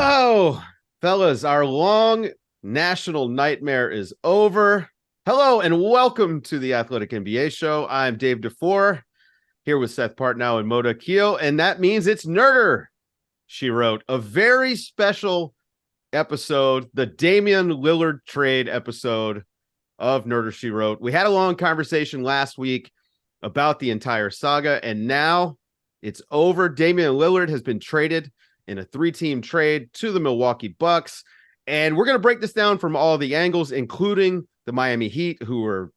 Oh, fellas, our long national nightmare is over. Hello and welcome to the Athletic NBA show. I'm Dave DeFore here with Seth Partnow and Moda Keo, and that means it's Nerder. She wrote a very special episode, the Damian Lillard trade episode of Nerder. She wrote. We had a long conversation last week about the entire saga, and now it's over. Damian Lillard has been traded in a 3-team trade to the Milwaukee Bucks. And we're going to break this down from all the angles, including the Miami Heat, who are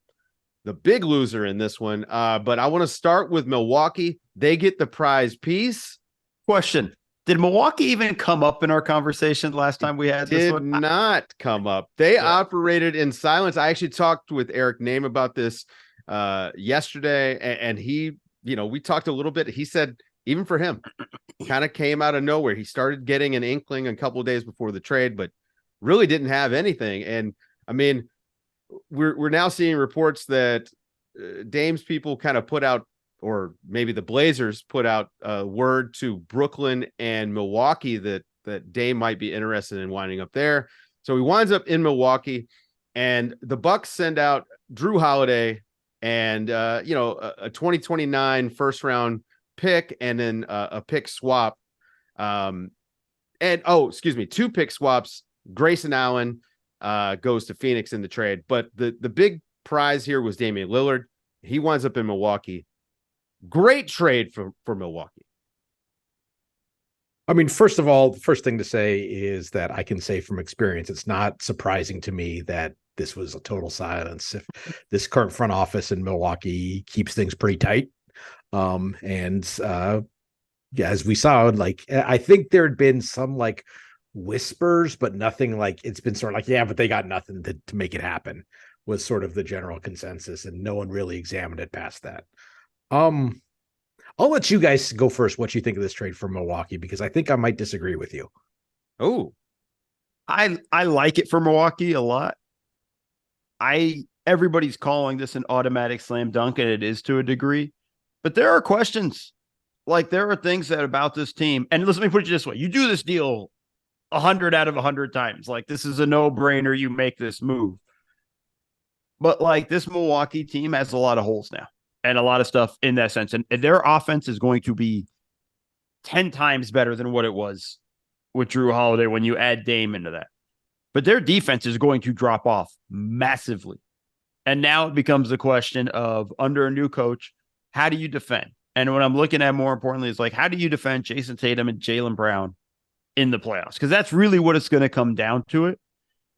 the big loser in this one. But I want to start with Milwaukee. They get the prize piece. Question. Did Milwaukee even come up in our conversation last time we had this one? Did not come up. They operated in silence. I actually talked with Eric Name about this yesterday, and he, we talked a little bit. He said, even for him, kind of came out of nowhere. He started getting an inkling a couple of days before the trade, but really didn't have anything. And I mean, we're now seeing reports that Dame's people kind of put out, or maybe the Blazers put out a word to Brooklyn and Milwaukee that Dame might be interested in winding up there. So he winds up in Milwaukee, and the Bucks send out Drew Holiday and a 2029 first round pick, and then a pick swap, two pick swaps. Grayson Allen goes to Phoenix in the trade, but the big prize here was Damian Lillard. He winds up in Milwaukee. Great trade for Milwaukee. I mean, first of all, the first thing to say is that I can say from experience, it's not surprising to me that this was a total silence. If this current front office in Milwaukee keeps things pretty tight. As we saw, I think there had been some whispers, but nothing it's been sort of but they got nothing to make it happen, was sort of the general consensus, and no one really examined it past that. I'll let you guys go first. What you think of this trade for Milwaukee, because I think I might disagree with you. Oh, I like it for Milwaukee a lot. Everybody's calling this an automatic slam dunk, and it is to a degree. But there are questions. There are things that about this team. And let me put it this way. You do this deal 100 out of 100 times. This is a no-brainer. You make this move. But this Milwaukee team has a lot of holes now and a lot of stuff in that sense. And their offense is going to be 10 times better than what it was with Drew Holiday when you add Dame into that. But their defense is going to drop off massively. And now it becomes a question of, under a new coach, how do you defend? And what I'm looking at more importantly is how do you defend Jason Tatum and Jaylen Brown in the playoffs? Because that's really what it's going to come down to it.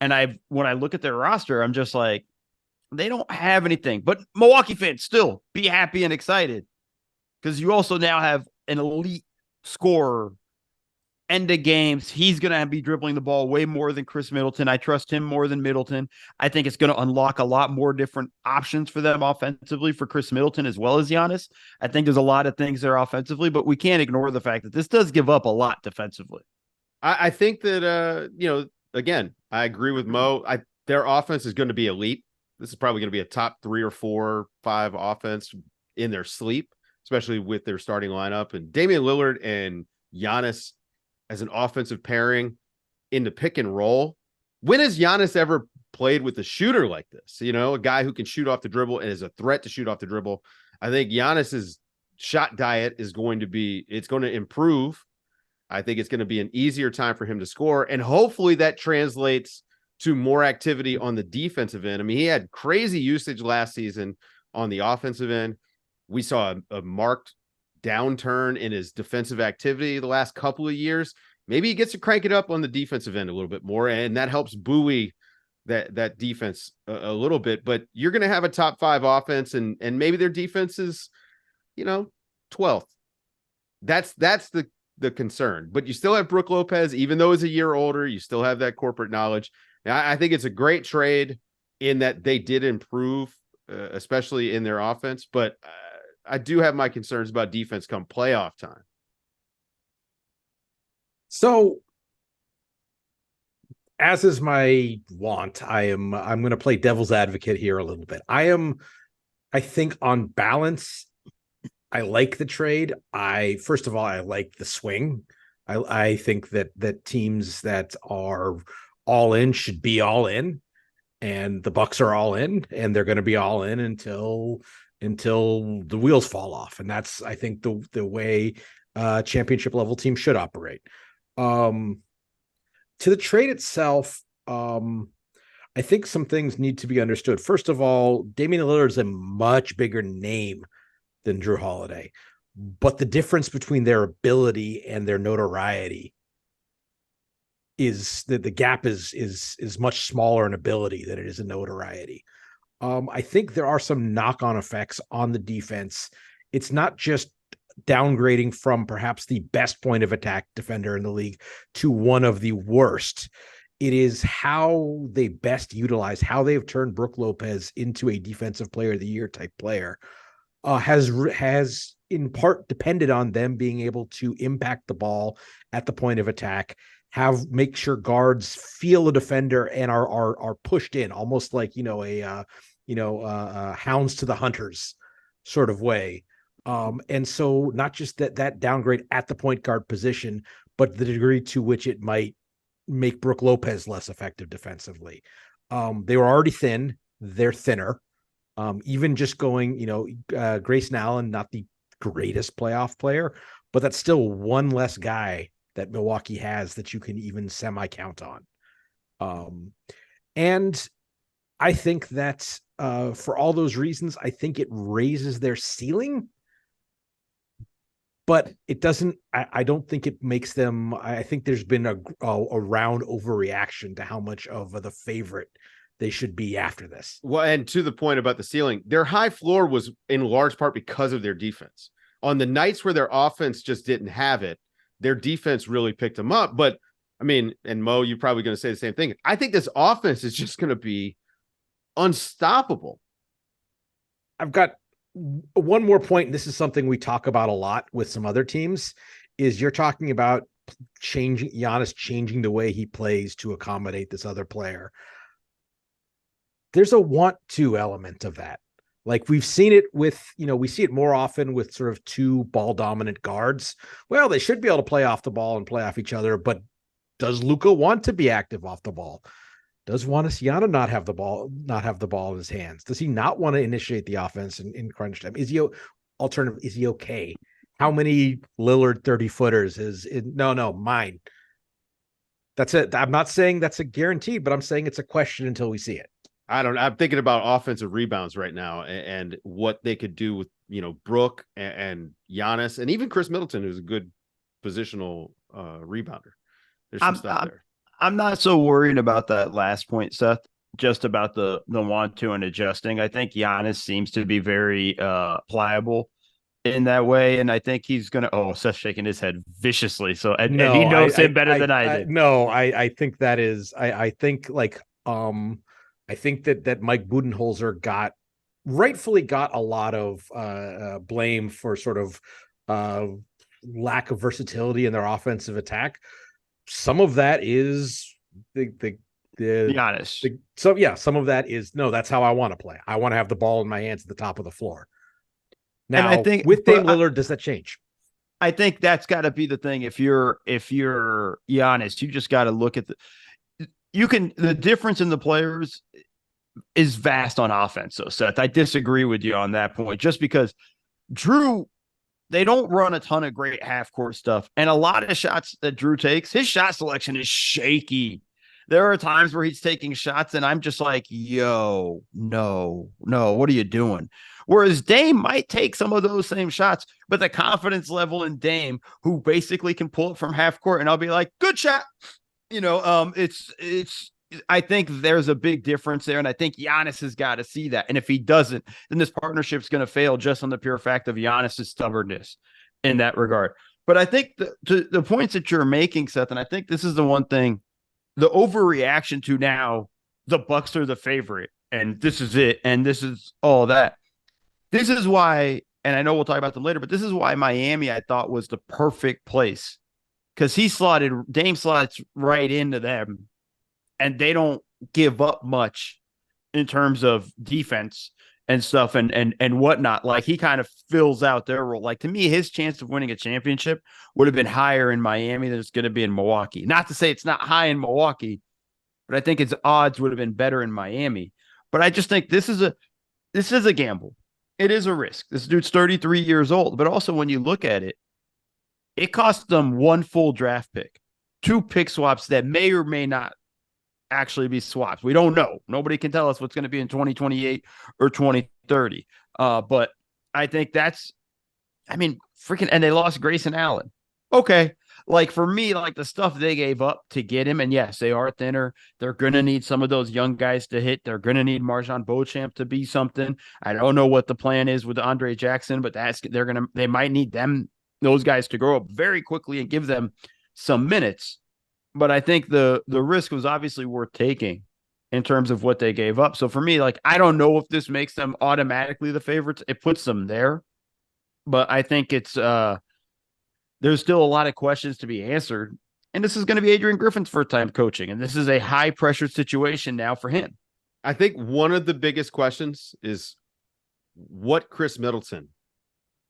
And when I look at their roster, I'm just they don't have anything. But Milwaukee fans still be happy and excited, because you also now have an elite scorer. End of games, he's going to be dribbling the ball way more than Chris Middleton. I trust him more than Middleton. I think it's going to unlock a lot more different options for them offensively for Chris Middleton as well as Giannis. I think there's a lot of things there offensively, but we can't ignore the fact that this does give up a lot defensively. I think that, again, I agree with Mo. Their offense is going to be elite. This is probably going to be a top 3 or 4 or 5 offense in their sleep, especially with their starting lineup. And Damian Lillard and Giannis as an offensive pairing in the pick and roll. When has Giannis ever played with a shooter like this? A guy who can shoot off the dribble and is a threat to shoot off the dribble. I think Giannis's shot diet is going to improve. I think it's going to be an easier time for him to score. And hopefully that translates to more activity on the defensive end. I mean, he had crazy usage last season on the offensive end. We saw a marked downturn in his defensive activity the last couple of years. Maybe he gets to crank it up on the defensive end a little bit more, and that helps buoy that defense a little bit. But you're going to have a top 5 offense, and maybe their defense is 12th. That's the concern. But you still have Brook Lopez, even though he's a year older. You still have that corporate knowledge. Now, I think it's a great trade in that they did improve, especially in their offense, but I do have my concerns about defense come playoff time. So, as is my want, I'm going to play devil's advocate here a little bit. I think on balance, I like the trade. First of all, I like the swing. I think that teams that are all in should be all in, and the Bucks are all in, and they're going to be all in until the wheels fall off. And that's, I think, the way championship level teams should operate. To the trade itself, I think some things need to be understood. First of all, Damian Lillard is a much bigger name than Drew Holiday, but the difference between their ability and their notoriety is that the gap is much smaller in ability than it is in notoriety. I think there are some knock-on effects on the defense. It's not just downgrading from perhaps the best point of attack defender in the league to one of the worst. It is how they best utilize, how they've turned Brook Lopez into a defensive player of the year type player, has in part depended on them being able to impact the ball at the point of attack, make sure guards feel a defender and are pushed in, almost like hounds to the hunters sort of way. And so not just that downgrade at the point guard position, but the degree to which it might make Brook Lopez less effective defensively. They were already thin. They're thinner. Even just going, Grayson Allen, not the greatest playoff player, but that's still one less guy that Milwaukee has that you can even semi count on. And I think that for all those reasons, I think it raises their ceiling, but it doesn't, I don't think it makes them, I think there's been a round overreaction to how much of the favorite they should be after this. Well, and to the point about the ceiling, their high floor was in large part because of their defense. On the nights where their offense just didn't have it, their defense really picked them up. But I mean, and Mo, you're probably going to say the same thing. I think this offense is just going to be unstoppable. I've got one more point, and this is something we talk about a lot with some other teams, is you're talking about Giannis changing the way he plays to accommodate this other player. There's a want to element of that. Like we've seen it with, we see it more often with sort of two ball dominant guards. Well, they should be able to play off the ball and play off each other, but does Luka want to be active off the ball? Does Giannis not have the ball in his hands? Does he not want to initiate the offense in crunch time? Is he okay? How many Lillard 30-footers mine? That's it. I'm not saying that's a guarantee, but I'm saying it's a question until we see it. I'm thinking about offensive rebounds right now and what they could do with, Brook and Giannis and even Chris Middleton, who's a good positional rebounder. There's some stuff there. I'm not so worried about that last point, Seth, just about the want to and adjusting. I think Giannis seems to be very pliable in that way. And I think he's going to, Seth's shaking his head viciously. So, and he knows him better than I did. I think that is, I think that Mike Budenholzer rightfully got a lot of blame for sort of lack of versatility in their offensive attack. Some of that is the Giannis. Some of that is, no, that's how I want to play. I want to have the ball in my hands at the top of the floor. Now, and I think with Dame Lillard, does that change? I think that's got to be the thing. If you're Giannis, you just got to look at the difference in the players is vast on offense. So Seth, I disagree with you on that point, just because Drew, they don't run a ton of great half court stuff. And a lot of shots that Drew takes, his shot selection is shaky. There are times where he's taking shots and I'm just like, yo, no, what are you doing? Whereas Dame might take some of those same shots, but the confidence level in Dame, who basically can pull it from half court, and I'll be like, good shot. I think there's a big difference there. And I think Giannis has got to see that. And if he doesn't, then this partnership's going to fail just on the pure fact of Giannis's stubbornness in that regard. But I think the points that you're making, Seth, and I think this is the one thing, the overreaction to now the Bucks are the favorite and this is it. And this is all that. This is why, and I know we'll talk about them later, but this is why Miami, I thought, was the perfect place, because Dame slots right into them. And they don't give up much in terms of defense. and stuff and whatnot. Like he kind of fills out their role. Like to me, his chance of winning a championship would have been higher in Miami than it's going to be in Milwaukee. Not to say it's not high in Milwaukee, but I think its odds would have been better in Miami. But I just think this is a gamble. It is a risk. This dude's 33 years old, but also when you look at it, it cost them one full draft pick, 2 pick swaps that may or may not actually be swaps. We don't know. Nobody can tell us what's going to be in 2028 or 2030. But I think freaking, and they lost Grayson Allen. Okay. Like for me, like the stuff they gave up to get him, and yes, they are thinner. They're going to need some of those young guys to hit. They're going to need Marjon Beauchamp to be something. I don't know what the plan is with Andre Jackson, but they might need those guys to grow up very quickly and give them some minutes. But I think the risk was obviously worth taking in terms of what they gave up. So for me, like, I don't know if this makes them automatically the favorites. It puts them there, but I think there's still a lot of questions to be answered. And this is going to be Adrian Griffin's first time coaching. And this is a high pressure situation now for him. I think one of the biggest questions is what Chris Middleton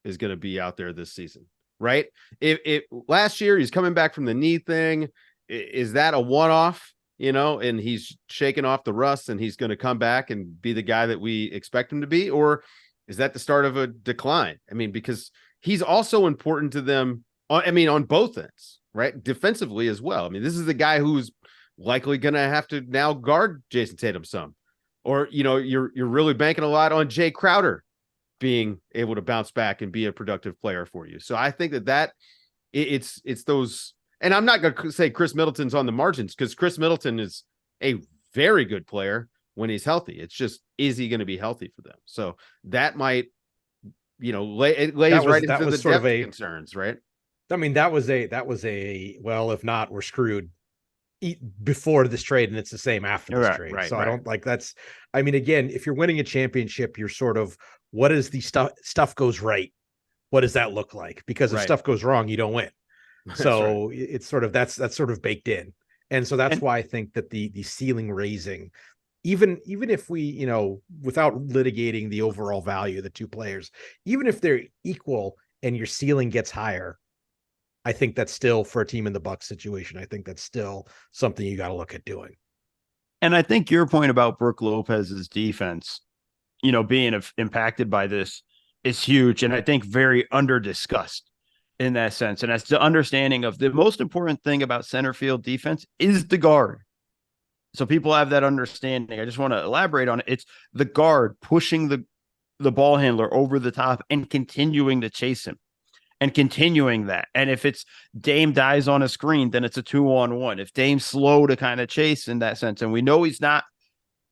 is going to be out there this season, right? If last year he's coming back from the knee thing, is that a one-off, and he's shaking off the rust and he's going to come back and be the guy that we expect him to be? Or is that the start of a decline? I mean, because he's also important to them. On both ends, right? Defensively as well. I mean, this is the guy who's likely going to have to now guard Jason Tatum some, or, you're really banking a lot on Jay Crowder being able to bounce back and be a productive player for you. So I think it's those, and I'm not going to say Chris Middleton's on the margins, because Chris Middleton is a very good player when he's healthy. It's just, is he going to be healthy for them? So that might, it lays right into the depth concerns, right? I mean, that was well, if not, we're screwed before this trade, and it's the same after this trade. So I don't like that's. I mean, again, if you're winning a championship, you're sort of, what is the stuff goes right? What does that look like? Because if stuff goes wrong, you don't win. So it's sort of that's sort of baked in, and so that's why I think that the ceiling raising, even if we, without litigating the overall value of the two players, even if they're equal and your ceiling gets higher, I think that's still, for a team in the Bucks situation, I think that's still something you got to look at doing. And I think your point about Brook Lopez's defense, being impacted by this is huge. And I think very under-discussed in that sense. And that's the understanding of the most important thing about center field defense is the guard. So people have that understanding. I just want to elaborate on it. It's the guard pushing the ball handler over the top and continuing to chase him. And continuing that. And if it's Dame dies on a screen, then it's a 2-on-1. If Dame's slow to kind of chase in that sense, and we know he's not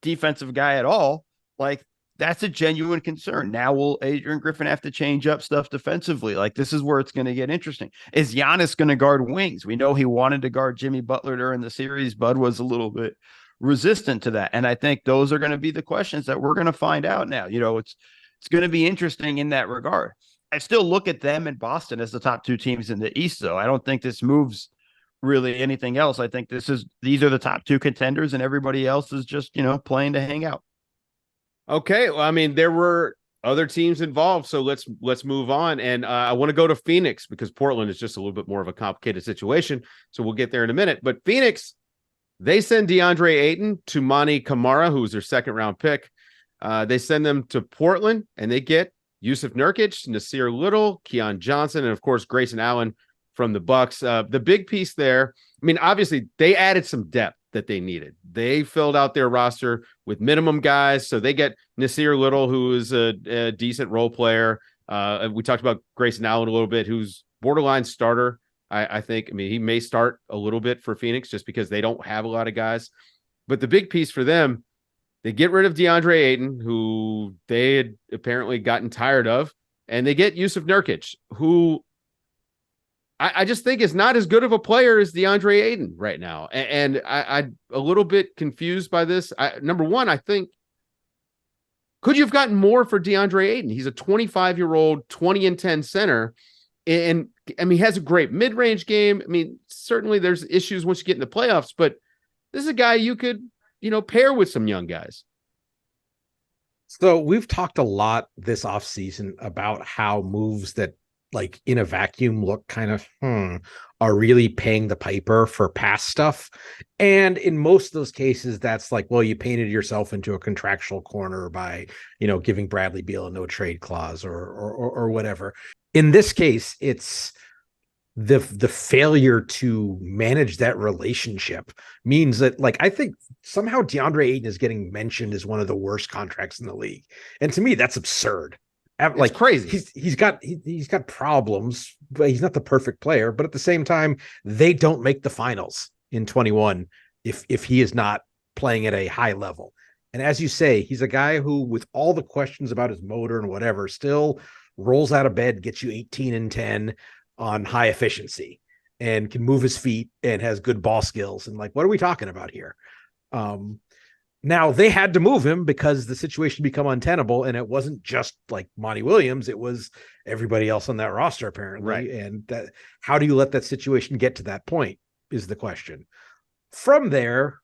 defensive guy at all, like that's a genuine concern. Now will Adrian Griffin have to change up stuff defensively? Like this is where it's going to get interesting. Is Giannis going to guard wings? We know he wanted to guard Jimmy Butler during the series. Bud was a little bit resistant to that. And I think those are going to be the questions that we're going to find out now. It's going to be interesting in that regard. I still look at them and Boston as the top 2 teams in the East, though. I don't think this moves really anything else. I think these are the top 2 contenders, and everybody else is just, playing to hang out. Okay. Well, I mean, there were other teams involved, so let's move on. And I want to go to Phoenix, because Portland is just a little bit more of a complicated situation. So we'll get there in a minute. But Phoenix, they send DeAndre Ayton to Mani Kamara, who was their second round pick. They send them to Portland, and they get Yusuf Nurkic, Nasir Little, Keon Johnson, and of course Grayson Allen from the Bucks. The big piece there, I mean, obviously they added some depth that they needed. They filled out their roster with minimum guys, so they get Nasir Little, who is a decent role player. We talked about Grayson Allen a little bit, who's borderline starter. I think. I mean, he may start a little bit for Phoenix just because they don't have a lot of guys. But the big piece for them, they get rid of DeAndre Ayton, who they had apparently gotten tired of, and they get Yusuf Nurkic, who I just think is not as good of a player as DeAndre Ayton right now. And I'm a little bit confused by this. Number one, I think, could you have gotten more for DeAndre Ayton? He's a 25-year-old, 20-10 center. And I mean, he has a great mid-range game. I mean, certainly there's issues once you get in the playoffs, but this is a guy you could, pair with some young guys. So we've talked a lot this offseason about how moves that like in a vacuum look kind of are really paying the piper for past stuff. And in most of those cases, that's like, well, you painted yourself into a contractual corner by, giving Bradley Beal a no trade clause or whatever. In this case, it's the failure to manage that relationship means that, like, I think somehow DeAndre Ayton is getting mentioned as one of the worst contracts in the league. And to me, that's absurd. Like, it's crazy. He's got problems, but he's not the perfect player. But at the same time, they don't make the finals in 21 if he is not playing at a high level. And as you say, he's a guy who, with all the questions about his motor and whatever, still rolls out of bed, gets you 18 and 10 on high efficiency and can move his feet and has good ball skills. And like, what are we talking about here? Now they had to move him because the situation become untenable, and it wasn't just like Monty Williams, it was everybody else on that roster apparently. Right. And that, how do you let that situation get to that point is the question. From there,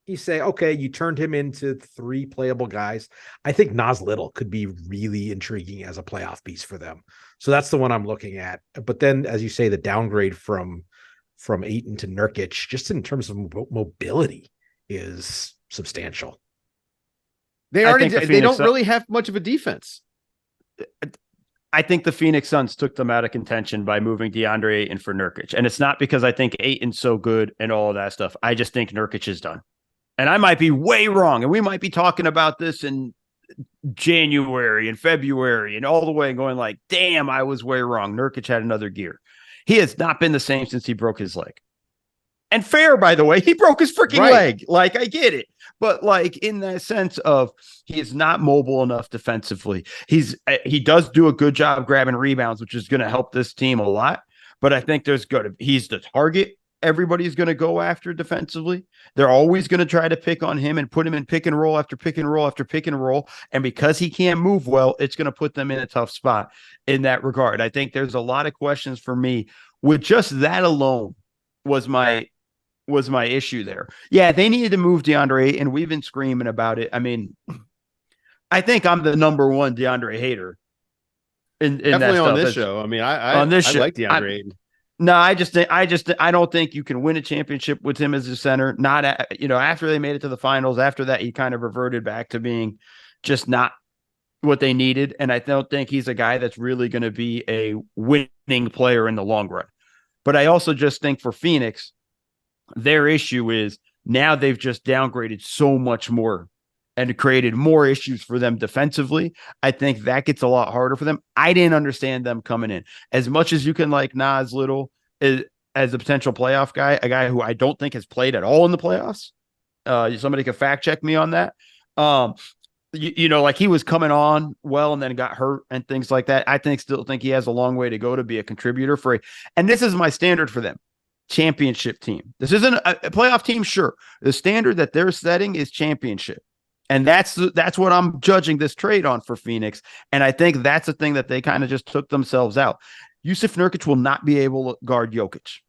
you say, okay, you turned him into 3 playable guys. I think Nas Little could be really intriguing as a playoff piece for them. So that's the one I'm looking at. But then, as you say, the downgrade from Ayton to Nurkic, just in terms of mobility, is substantial. They don't really have much of a defense. I think the Phoenix Suns took them out of contention by moving DeAndre Ayton for Nurkic. And it's not because I think Ayton's so good and all of that stuff. I just think Nurkic is done. And I might be way wrong. And we might be talking about this in January and February and all the way going like, damn, I was way wrong. Nurkic had another gear. He has not been the same since he broke his leg. And fair, by the way, he broke his freaking leg. Like, I get it. But like in that sense of he is not mobile enough defensively. He does do a good job grabbing rebounds, which is going to help this team a lot. But I think he's the target everybody's going to go after defensively. They're always going to try to pick on him and put him in pick and roll after pick and roll after pick and roll. And because he can't move well, it's going to put them in a tough spot in that regard. I think there's a lot of questions for me with just that alone was my issue there. Yeah, they needed to move DeAndre, and we've been screaming about it. I mean, I think I'm the number one DeAndre hater in definitely that on this show. I mean, I like DeAndre Ayton. No, I don't think you can win a championship with him as a center. Not after they made it to the finals. After that, he kind of reverted back to being just not what they needed. And I don't think he's a guy that's really going to be a winning player in the long run. But I also just think for Phoenix, their issue is now they've just downgraded so much more and created more issues for them defensively. I think that gets a lot harder for them. I didn't understand them coming in. As much as you can like Nas Little as a potential playoff guy, a guy who I don't think has played at all in the playoffs. Somebody could fact check me on that. Like he was coming on well and then got hurt and things like that. I still think he has a long way to go to be a contributor and this is my standard for them. Championship team. This isn't a playoff team. Sure. The standard that they're setting is championship. And that's what I'm judging this trade on for Phoenix. And I think that's the thing that they kind of just took themselves out. Yusuf Nurkic will not be able to guard Jokic.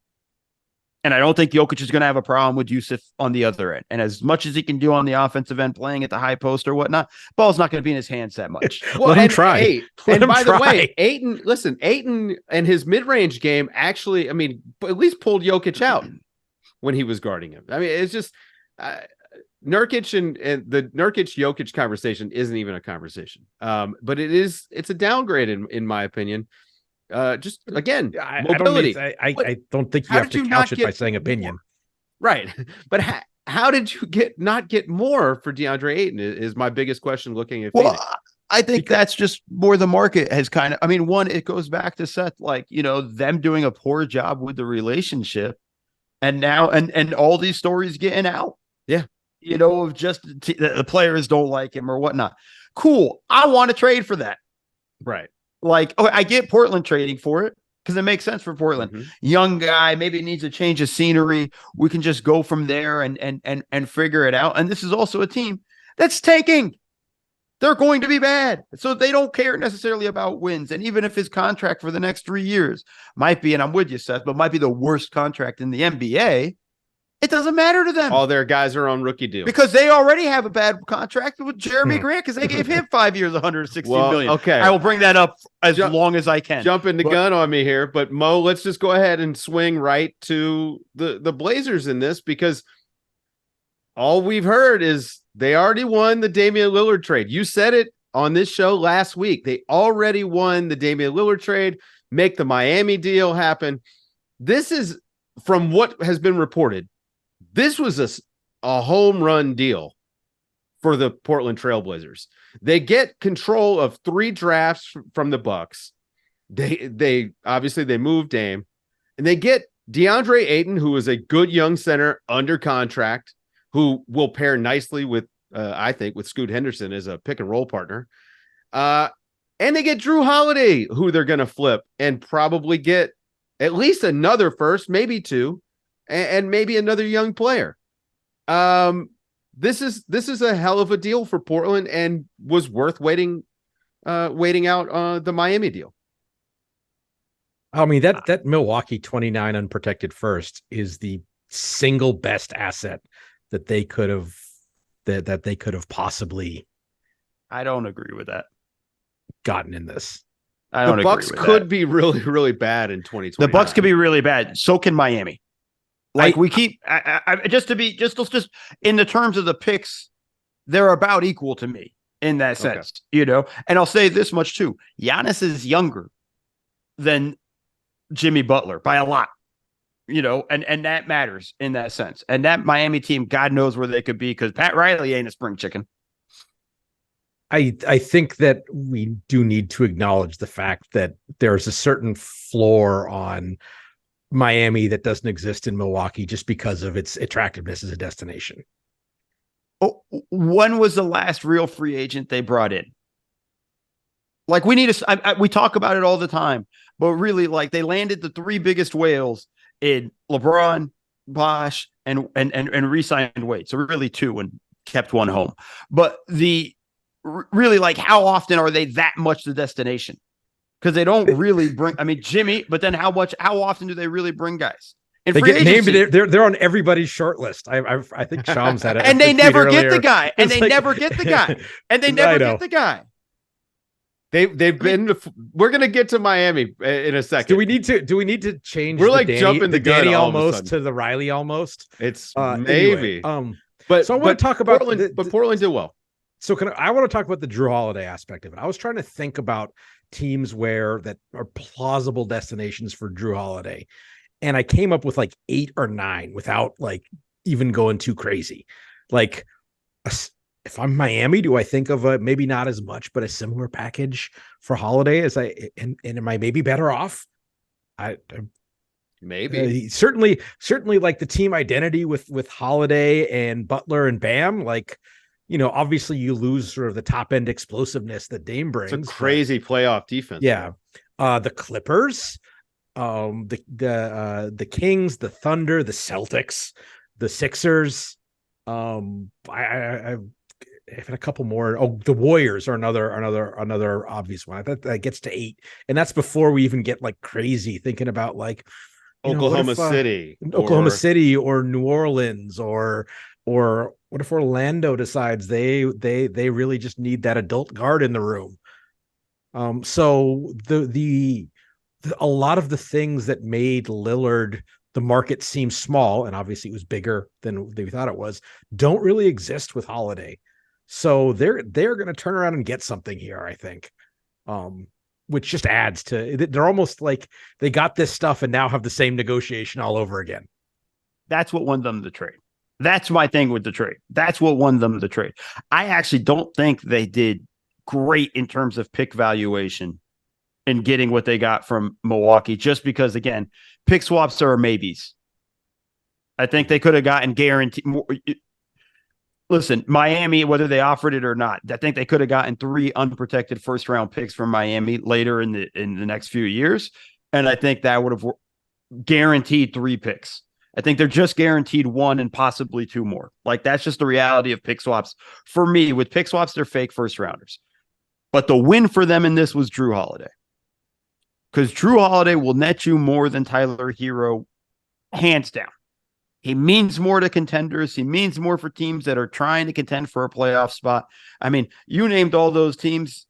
And I don't think Jokic is going to have a problem with Yusuf on the other end. And as much as he can do on the offensive end, playing at the high post or whatnot, ball's not going to be in his hands that much. Well, let him try. And by the way, Ayton and his mid-range game actually, I mean, at least pulled Jokic out when he was guarding him. I mean, it's just Nurkic and the Nurkic-Jokic conversation isn't even a conversation. But it's a downgrade in my opinion. Just again, mobility. I don't think you have to couch it by saying opinion. Right. But how did you not get more for DeAndre Ayton is my biggest question looking at Phoenix. I think that's just more the market has kind of, I mean, one, it goes back to Seth, like, them doing a poor job with the relationship and now, and all these stories getting out. Yeah. Of just the players don't like him or whatnot. Cool. I want to trade for that. Right. Like, I get Portland trading for it because it makes sense for Portland. Mm-hmm. Young guy, maybe needs a change of scenery. We can just go from there and figure it out. And this is also a team that's tanking. They're going to be bad. So they don't care necessarily about wins. And even if his contract for the next 3 years might be, and I'm with you, Seth, but might be the worst contract in the NBA, It doesn't matter to them. All their guys are on rookie deals because they already have a bad contract with Jeremy Grant because they gave him 5 years, $160 million. Okay. I will bring that up as long as I can. Jumping the gun on me here, but Mo, let's just go ahead and swing right to the Blazers in this, because all we've heard is they already won the Damian Lillard trade. You said it on this show last week. They already won the Damian Lillard trade, make the Miami deal happen. This is, from what has been reported, this was a home run deal for the Portland Trailblazers. They get control of 3 drafts from the Bucks. They obviously they move Dame, and they get DeAndre Ayton, who is a good young center under contract, who will pair nicely with I think with Scoot Henderson as a pick and roll partner. And they get Drew Holiday, who they're going to flip and probably get at least another first, maybe 2. And maybe another young player. This is a hell of a deal for Portland, and was worth waiting out the Miami deal. I mean, that Milwaukee 29 unprotected first is the single best asset that they could have that they could have possibly. I don't agree with that. Gotten in this. I don't agree with that. The Bucks could be really, really bad in 2020. The Bucks could be really bad. So can Miami. Like we keep just in the terms of the picks, they're about equal to me in that sense, you know. And I'll say this much too: Giannis is younger than Jimmy Butler by a lot, you know, and that matters in that sense. And that Miami team, God knows where they could be, because Pat Riley ain't a spring chicken. I think that we do need to acknowledge the fact that there's a certain floor on Miami that doesn't exist in Milwaukee just because of its attractiveness as a destination. Oh, when was the last real free agent they brought in? Like, we need we talk about it all the time, but really, like, they landed the 3 biggest whales in LeBron, Bosh, and re-signed Wade. So really 2 and kept 1 home. But really, like, how often are they that much the destination? Because they don't really bring. I mean, Jimmy. But then how often do they really bring guys? They get named. They're on everybody's short list. I think Shams had it, and they never get the guy. And they never get the guy. And they never get the guy. They've been. We're gonna get to Miami in a second. Do we need to change? We're like jumping the gun Danny almost to the Riley almost. It's maybe. Anyway, but I want to talk about Portland. But Portland did well. So I want to talk about the Drew Holiday aspect of it. I was trying to think about teams that are plausible destinations for Drew Holiday, and I came up with like 8 or 9 without like even going too crazy. Like, if I'm Miami, do I think of maybe not as much, but a similar package for Holiday as and am I maybe better off? Maybe certainly like the team identity with Holiday and Butler and Bam, like, you know, obviously you lose sort of the top end explosiveness that Dame brings. It's a crazy playoff defense. Yeah. The Clippers, the Kings, the Thunder, the Celtics, the Sixers. I've had a couple more. Oh, the Warriors are another obvious one. That gets to 8. And that's before we even get like crazy thinking about like Oklahoma City or New Orleans or what if Orlando decides they really just need that adult guard in the room? So a lot of the things that made Lillard, the market, seem small, and obviously it was bigger than they thought it was, don't really exist with Holiday. So they're going to turn around and get something here, I think. Which just adds to, they're almost like they got this stuff and now have the same negotiation all over again. That's what won them the trade. That's my thing with the trade. That's what won them the trade. I actually don't think they did great in terms of pick valuation in getting what they got from Milwaukee, just because, again, pick swaps are maybes. I think they could have gotten guaranteed more. Listen, Miami, whether they offered it or not, I think they could have gotten 3 unprotected first round picks from Miami later in the next few years. And I think that would have guaranteed 3 picks. I think they're just guaranteed 1 and possibly 2 more. Like, that's just the reality of pick swaps. For me, with pick swaps, they're fake first rounders. But the win for them in this was Drew Holiday. Because Drew Holiday will net you more than Tyler Hero, hands down. He means more to contenders. He means more for teams that are trying to contend for a playoff spot. I mean, you named all those teams,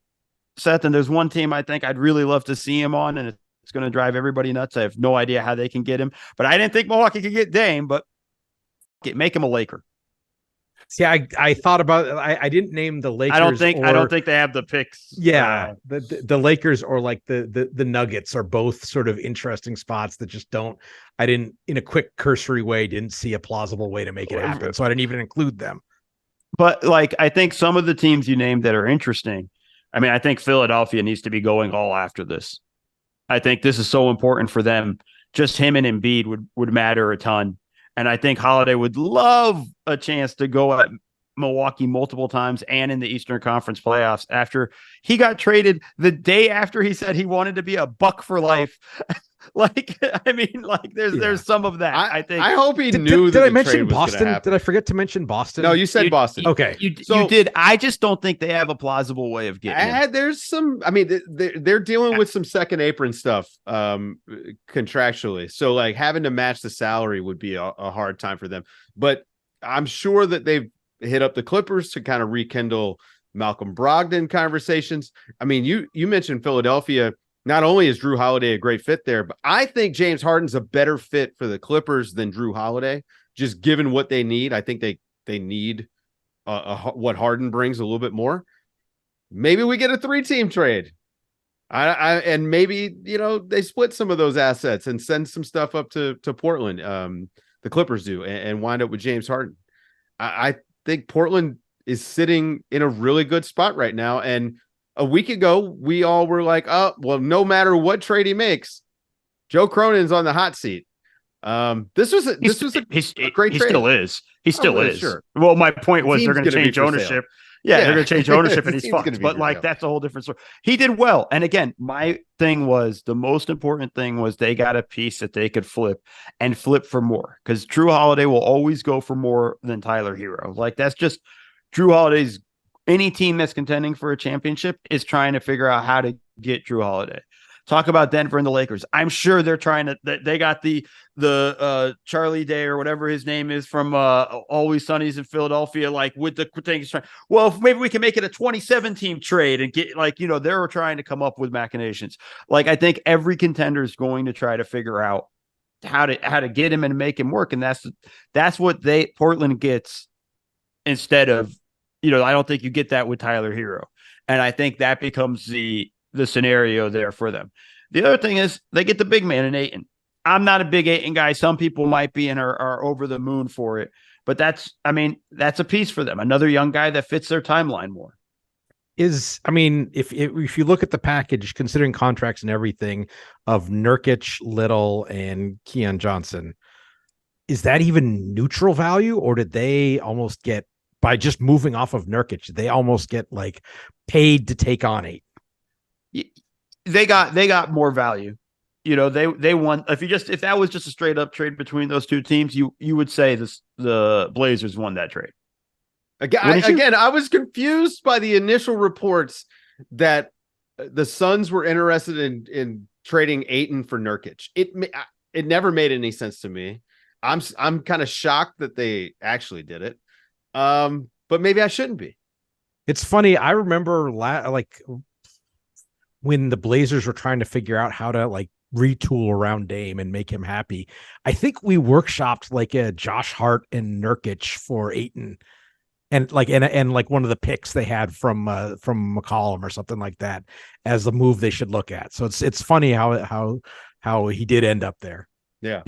Seth, and there's one team I think I'd really love to see him on, and it's going to drive everybody nuts. I have no idea how they can get him, but I didn't think Milwaukee could get Dame, but make him a Laker. See, I thought about I didn't name the Lakers. I don't think they have the picks. Yeah, the Lakers or like the Nuggets are both sort of interesting spots that just don't. I didn't, in a quick cursory way, didn't see a plausible way to make it happen, so I didn't even include them. But like, I think some of the teams you named that are interesting. I mean, I think Philadelphia needs to be going all after this. I think this is so important for them. Just him and Embiid would matter a ton. And I think Holiday would love a chance to go at Milwaukee multiple times and in the Eastern Conference playoffs after he got traded the day after he said he wanted to be a Buck for life. Like, I mean, like there's some of that. I think. I hope he knew. Did I mention Boston? Did I forget to mention Boston? No, you said Boston. Okay, you did. I just don't think they have a plausible way of getting it. There's some. I mean, they're dealing with some second apron stuff contractually. So like having to match the salary would be a hard time for them. But I'm sure that they've hit up the Clippers to kind of rekindle Malcolm Brogdon conversations. I mean, you mentioned Philadelphia. Not only is Drew Holiday a great fit there, but I think James Harden's a better fit for the Clippers than Drew Holiday, just given what they need. I think they need what Harden brings a little bit more. Maybe we get a 3-team trade. And maybe, they split some of those assets and send some stuff up to Portland. The Clippers do and wind up with James Harden. I think Portland is sitting in a really good spot right now. And a week ago, we all were like, oh, well, no matter what trade he makes, Joe Cronin's on the hot seat. This was a great trade. He still is. Sure. Well, my point was they're going to change ownership. Yeah, they're going to change ownership and he's fucked. But like, that's a whole different story. He did well. And again, my thing was the most important thing was they got a piece that they could flip and flip for more because Drew Holiday will always go for more than Tyler Hero. Like that's just Drew Holiday's. Any team that's contending for a championship is trying to figure out how to get Drew Holiday. Talk about Denver and the Lakers. I'm sure they're trying to. They got the Charlie Day or whatever his name is from Always Sunny's in Philadelphia. Like with the thing, well, maybe we can make it a 27-team trade and get they're trying to come up with machinations. Like I think every contender is going to try to figure out how to get him and make him work, and that's what Portland gets instead of. I don't think you get that with Tyler Hero. And I think that becomes the scenario there for them. The other thing is they get the big man in Ayton. I'm not a big Ayton guy. Some people might be and are over the moon for it. But that's a piece for them. Another young guy that fits their timeline more. If you look at the package, considering contracts and everything of Nurkic, Little, and Keon Johnson, is that even neutral value? Or did they almost get, by just moving off of Nurkic, they almost get like paid to take on 8. They got more value. They won. If that was just a straight up trade between those two teams, you would say the Blazers won that trade. Again, I was confused by the initial reports that the Suns were interested in trading Ayton for Nurkic. It never made any sense to me. I'm kind of shocked that they actually did it. But maybe I shouldn't be. It's funny. I remember when the Blazers were trying to figure out how to like retool around Dame and make him happy. I think we workshopped like a Josh Hart and Nurkic for Ayton and like one of the picks they had from McCollum or something like that as the move they should look at. So it's funny how he did end up there. Yeah.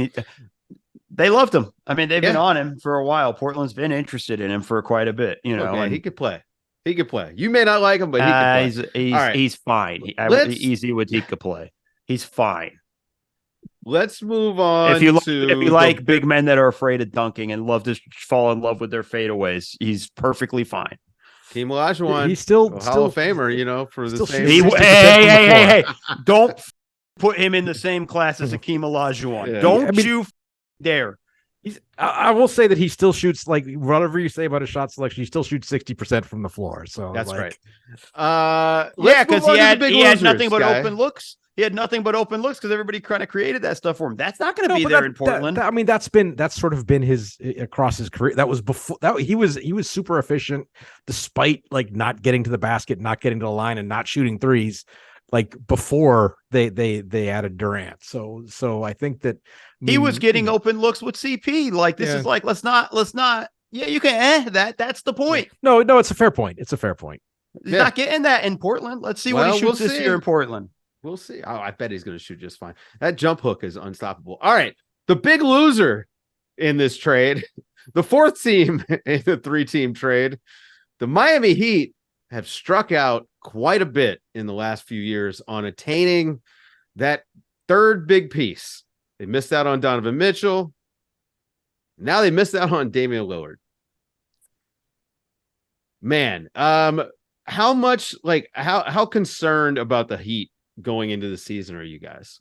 They loved him. I mean, they've been on him for a while. Portland's been interested in him for quite a bit, and he could play. He could play. You may not like him, but he could play. He's fine. Easy with he could play. He's fine. Let's move on. If you like big men that are afraid of dunking and love to fall in love with their fadeaways, he's perfectly fine. Hakeem Olajuwon, he's still Hall of Famer, for the same. Hey! Don't put him in the same class as Hakeem Olajuwon. Yeah. Don't you dare. I will say that he still shoots, like, whatever you say about his shot selection, he still shoots 60% from the floor. So That's like, right. Yeah, Let's move because on to the big he had losers, nothing but Guy. open looks. He had nothing but open looks because everybody kind of created that stuff for him. That's not going to be but there in Portland. I mean, that's sort of been his across his career. That was before that he was super efficient despite like not getting to the basket, not getting to the line, and not shooting threes. Like before they added Durant. So I think that he was getting open looks with CP. Like this is like let's not. Yeah, you can. That's the point. No, it's a fair point. It's a fair point. He's not getting that in Portland. Let's see what he shoots this year in Portland. We'll see. Oh, I bet he's going to shoot just fine. That jump hook is unstoppable. All right. The big loser in this trade, the fourth team in the 3-team trade, the Miami Heat have struck out quite a bit in the last few years on attaining that third big piece. They missed out on Donovan Mitchell. Now they missed out on Damian Lillard. Man, how much, like, how concerned about the Heat going into the season are you guys?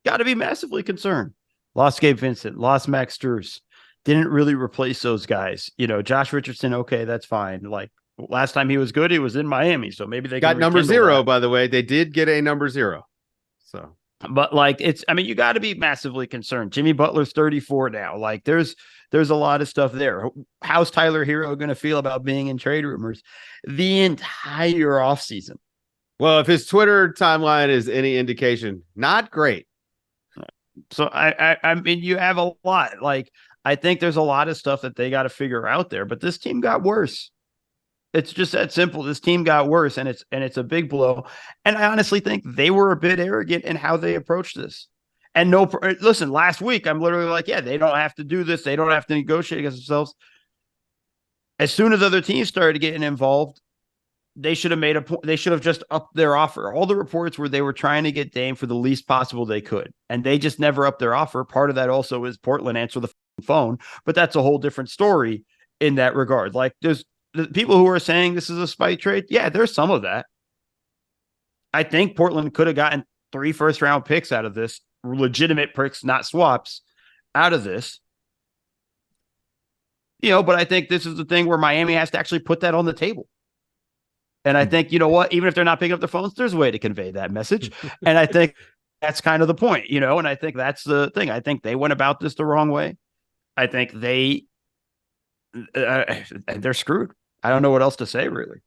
Got to be massively concerned. Lost Gabe Vincent, lost Max Strus, didn't really replace those guys. You know, Josh Richardson, okay, that's fine. Like last time he was good, he was in Miami, so maybe they got number 0. By the way, they did get a number 0. So, but like I mean, you got to be massively concerned. Jimmy Butler's 34 now. Like there's a lot of stuff there. How's Tyler Hero going to feel about being in trade rumors the entire offseason? Well, if his Twitter timeline is any indication, not great. So I mean, you have a lot. Like I think there's a lot of stuff that they got to figure out there. But this team got worse. It's just that simple. This team got worse, and it's a big blow. And I honestly think they were a bit arrogant in how they approached this. And listen, last week I'm literally like, yeah, they don't have to do this. They don't have to negotiate against themselves. As soon as other teams started getting involved, they should have made a point. They should have just upped their offer. All the reports were they were trying to get Dame for the least possible they could, and they just never upped their offer. Part of that also is Portland answer the phone, but that's a whole different story in that regard. Like there's the people who are saying this is a spite trade. Yeah, there's some of that. I think Portland could have gotten 3 first-round picks out of this, legitimate picks, not swaps, out of this. You know, but I think this is the thing where Miami has to actually put that on the table. And I think, you know what, even if they're not picking up the phones, there's a way to convey that message. And I think that's kind of the point, you know, and I think that's the thing. I think they went about this the wrong way. I think they're screwed. I don't know what else to say, really.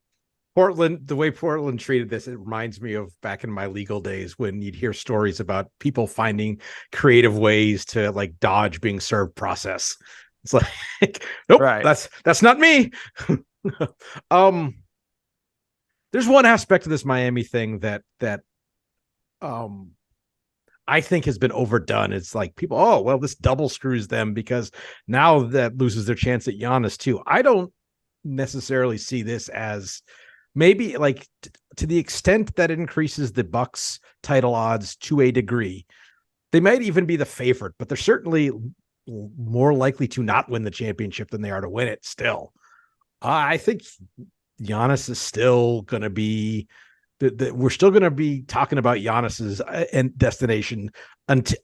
Portland, the way Portland treated this, it reminds me of back in my legal days when you'd hear stories about people finding creative ways to like dodge being served process. It's like, nope, right. That's not me. There's one aspect of this Miami thing that I think has been overdone. It's like people, oh, well, this double screws them because now that loses their chance at Giannis too. I don't necessarily see this as maybe like to the extent that it increases the Bucks title odds to a degree. They might even be the favorite, but they're certainly more likely to not win the championship than they are to win it still. I think Giannis is still going to be we're still going to be talking about Giannis's destination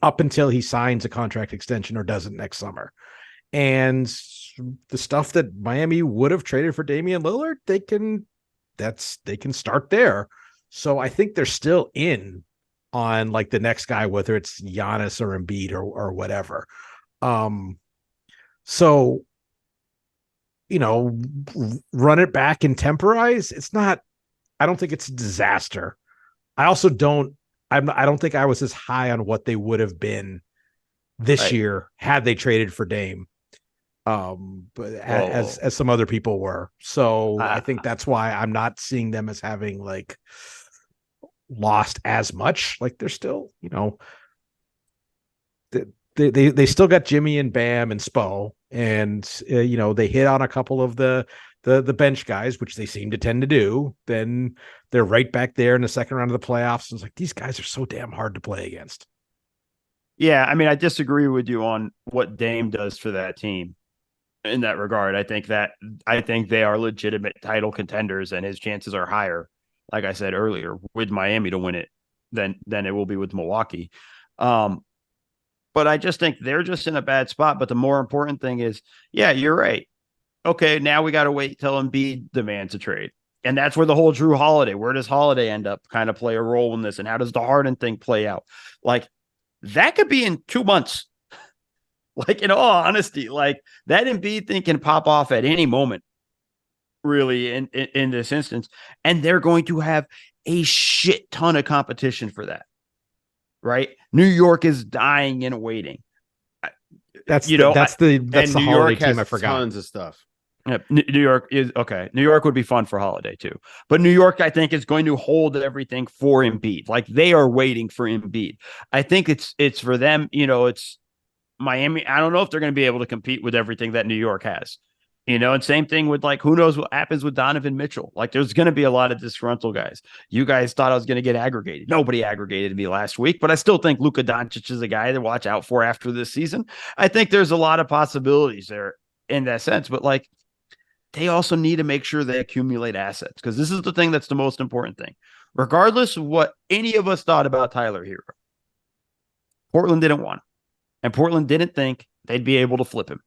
up until he signs a contract extension or doesn't next summer. And the stuff that Miami would have traded for Damian Lillard, they can start there. So I think they're still in on like the next guy, whether it's Giannis or Embiid or whatever. So, you know, run it back and temporize. It's not, I don't think it's a disaster. I also don't think I was as high on what they would have been this year had they traded for Dame. But as some other people were. So I think that's why I'm not seeing them as having like lost as much. Like they're still, you know, they still got Jimmy and Bam and Spo, and you know, they hit on a couple of the bench guys, which they seem to tend to do. Then they're right back there in the second round of the playoffs. It's like these guys are so damn hard to play against. Yeah, I mean, I disagree with you on what Dame does for that team in that regard. I think they are legitimate title contenders, and his chances are higher, like I said earlier, with Miami to win it than it will be with Milwaukee. but I just think they're just in a bad spot. But the more important thing is, yeah, you're right. Okay, now we got to wait till Embiid demands a trade. And that's where the whole Drew Holiday, where does Holiday end up kind of play a role in this? And how does the Harden thing play out? Like, that could be in 2 months. Like, in all honesty, like that Embiid thing can pop off at any moment, really, in this instance. And they're going to have a shit ton of competition for that. Right? New York is dying and waiting. That's the New Holiday York team has I forgot. tons of stuff. Yeah, New York is okay. New York would be fun for Holiday too, but New York, I think, is going to hold everything for Embiid. Like they are waiting for Embiid. I think it's for them. It's Miami. I don't know if they're going to be able to compete with everything that New York has. And same thing with like, who knows what happens with Donovan Mitchell? Like, there's going to be a lot of disgruntled guys. You guys thought I was going to get aggregated. Nobody aggregated me last week, but I still think Luka Doncic is a guy to watch out for after this season. I think there's a lot of possibilities there in that sense, but like, they also need to make sure they accumulate assets because this is the thing that's the most important thing. Regardless of what any of us thought about Tyler Hero, Portland didn't want him, and Portland didn't think they'd be able to flip him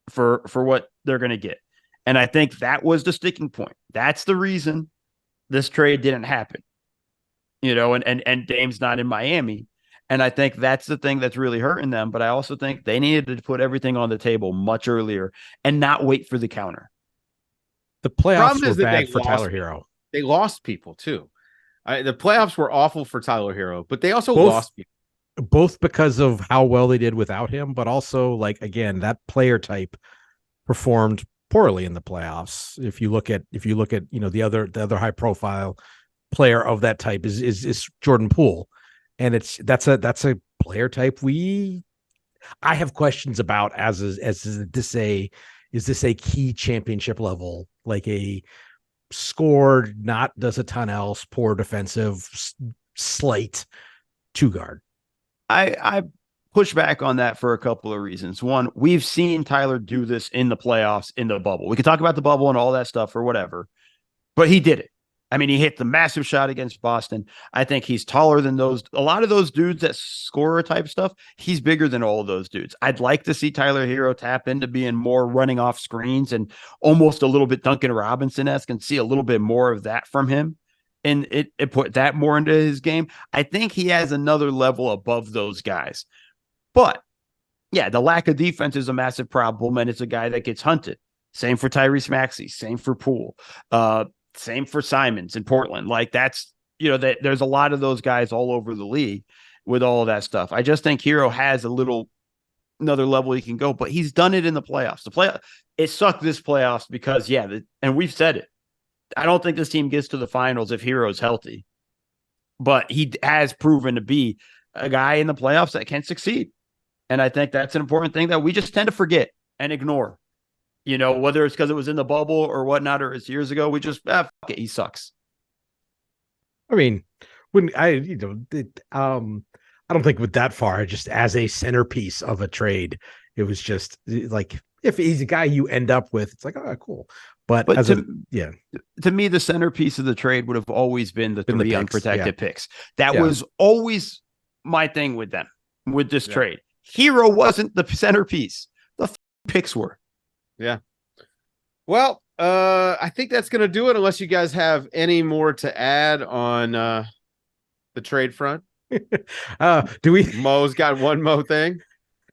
for what they're going to get. And I think that was the sticking point. That's the reason this trade didn't happen, and Dame's not in Miami. And I think that's the thing that's really hurting them. But I also think they needed to put everything on the table much earlier and not wait for the counter. The playoffs were bad for Tyler Hero. They lost people too. The playoffs were awful for Tyler Hero, but they also lost people. Both because of how well they did without him, but also like again, that player type performed poorly in the playoffs. If you look at the other high profile player of that type is Jordan Poole, and that's a player type I have questions about is this a key championship level, like a scored, not does a ton else, poor defensive slate 2-guard? I push back on that for a couple of reasons. One, we've seen Tyler do this in the playoffs, in the bubble. We can talk about the bubble and all that stuff or whatever, but he did it. I mean, he hit the massive shot against Boston. I think he's taller than a lot of those dudes that scorer type stuff. He's bigger than all of those dudes. I'd like to see Tyler Hero tap into being more running off screens and almost a little bit Duncan Robinson-esque and see a little bit more of that from him. And it put that more into his game. I think he has another level above those guys. But yeah, the lack of defense is a massive problem, and it's a guy that gets hunted. Same for Tyrese Maxey, same for Poole. Same for Simons in Portland. Like there's a lot of those guys all over the league with all of that stuff. I just think Hero has another level he can go, but he's done it in the playoffs. It sucked this playoffs because and we've said it. I don't think this team gets to the finals if Hero's healthy, but he has proven to be a guy in the playoffs that can succeed. And I think that's an important thing that we just tend to forget and ignore. Whether it's because it was in the bubble or whatnot, or it's years ago, we just, fuck it, he sucks. I mean, I don't think with that far, just as a centerpiece of a trade, it was just like, if he's a guy you end up with, it's like, oh, cool. But to me, the centerpiece of the trade would have always been the three unprotected picks. That was always my thing with them, with this trade. Hero wasn't the centerpiece. The picks were. Yeah. Well, I think that's going to do it unless you guys have any more to add on the trade front. Mo's got one Mo thing.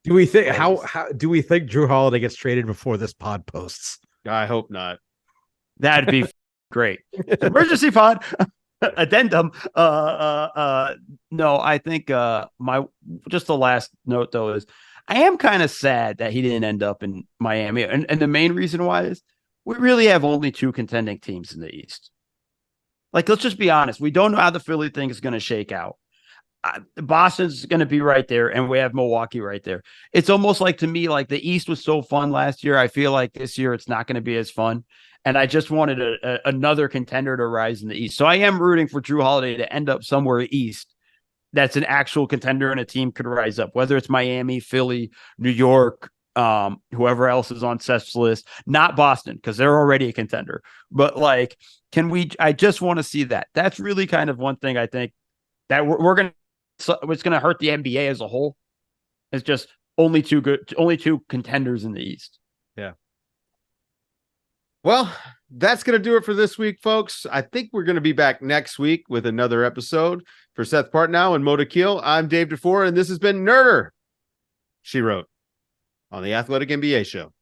Do we think how do we think Drew Holiday gets traded before this pod posts? I hope not. That'd be great. Emergency pod addendum. No, I think just the last note though is I am kind of sad that he didn't end up in Miami. And the main reason why is we really have only 2 contending teams in the East. Like, let's just be honest. We don't know how the Philly thing is going to shake out. Boston's going to be right there, and we have Milwaukee right there. It's almost like, to me, like the East was so fun last year. I feel like this year it's not going to be as fun. And I just wanted another contender to rise in the East. So I am rooting for Drew Holiday to end up somewhere East that's an actual contender and a team could rise up, whether it's Miami, Philly, New York, whoever else is on Seth's list, not Boston, because they're already a contender. But like, I just want to see that. That's really kind of one thing I think that it's going to hurt the NBA as a whole. It's just only two contenders in the East. Well, that's going to do it for this week, folks. I think we're going to be back next week with another episode. For Seth Partnow and Mo Dakhil, I'm Dave DeFore, and this has been Nerder, She Wrote, on the Athletic NBA Show.